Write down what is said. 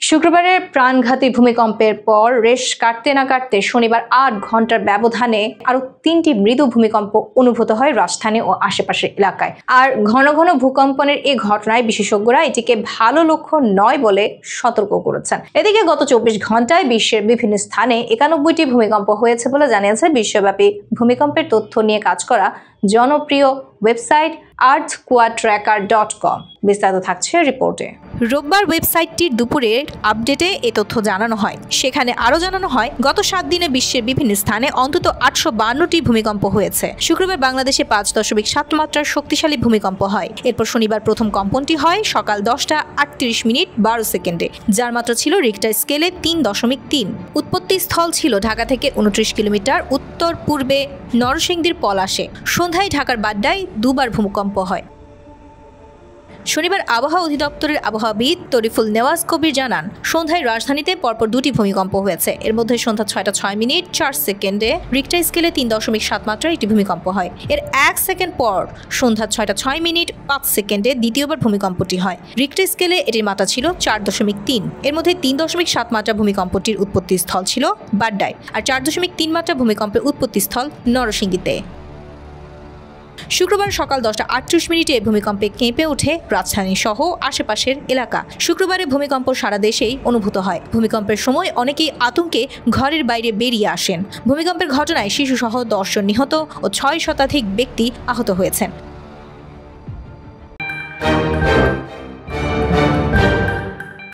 শুক্রবারের প্রাণঘাতী ভূমিকম্পের পর রেশ কাটতে না কাটতে শনিবার ৮ ঘন্টার ব্যবধানে আরো ৩টি মৃদু ভূমিকম্প অনুভূত হয় রাজধানী ও আশেপাশের এলাকায়। আর ঘন ঘন ভূকম্পনের এই ঘটনায় বিশেষজ্ঞরা এটিকে ভালো লক্ষণ নয় বলে সতর্ক করেছেন। এদিকে গত ২৪ ঘন্টায় বিশ্বের বিভিন্ন স্থানে ৯১টি ভূমিকম্প হয়েছে বলে জানিয়েছে বিশ্বব্যাপী ভূমিকম্পের তথ্য নিয়ে কাজ করা জনপ্রিয় ওয়েবসাইট earthquatracker.com। বিস্তারিত থাকছে রিপোর্টে। রোববার ওয়েবসাইটটির দুপুরের আপডেটে এ তথ্য জানানো হয়। সেখানে আরও জানানো হয়, গত ৭ দিনে বিশ্বের বিভিন্ন স্থানে অন্তত ৮৫২টি ভূমিকম্প হয়েছে। শুক্রবার বাংলাদেশে ৫.৭ মাত্রার শক্তিশালী ভূমিকম্প হয়। এরপর শনিবার প্রথম কম্পনটি হয় সকাল ১০টা ৩৮ মিনিট ১২ সেকেন্ডে, যার মাত্রা ছিল রিক্টার স্কেলে ৩.৩। উৎপত্তি স্থল ছিল ঢাকা থেকে ২৯ কিলোমিটার উত্তর পূর্বে নরসিংদীর পলাশে। সন্ধ্যায় ঢাকার বাড্ডায় দুবার ভূমিকম্প হয়। শনিবার আবহাওয়া অধিদপ্তরের আবহাওয়াবিদ তরিফুল নেওয়াজ কবির জানান, সন্ধ্যায় রাজধানীতে পরপর ২টি ভূমিকম্প হয়েছে। এর মধ্যে সন্ধ্যা ৬টা ৬ মিনিট ৪ সেকেন্ডে রিক্টার স্কেলে ৩.৭ মাত্রার একটি ভূমিকম্প হয়। এর ১ সেকেন্ড পর সন্ধ্যা ৬টা ৬ মিনিট ৫ সেকেন্ডে দ্বিতীয়বার ভূমিকম্পটি হয়। রিক্টার স্কেলে এটির মাত্রা ছিল ৪.৩। এর মধ্যে ৩.৭ মাত্রা ভূমিকম্পটির উৎপত্তি স্থল ছিল বাড্ডায়, আর ৪.৩ মাত্রা ভূমিকম্পের উৎপত্তি স্থল নরসিংদীতে। শুক্রবার সকাল ১০টা ৩৮ মিনিটে ভূমিকম্পে কেঁপে ওঠে রাজধানী সহ আশেপাশের এলাকা। শুক্রবারে ভূমিকম্প সারা দেশেই অনুভূত হয়। ভূমিকম্পের সময় অনেকেই আতঙ্কে ঘরের বাইরে বেরিয়ে আসেন। ভূমিকম্পের ঘটনায় শিশুসহ ১০ জন নিহত ও ৬ শতাধিক ব্যক্তি আহত হয়েছেন।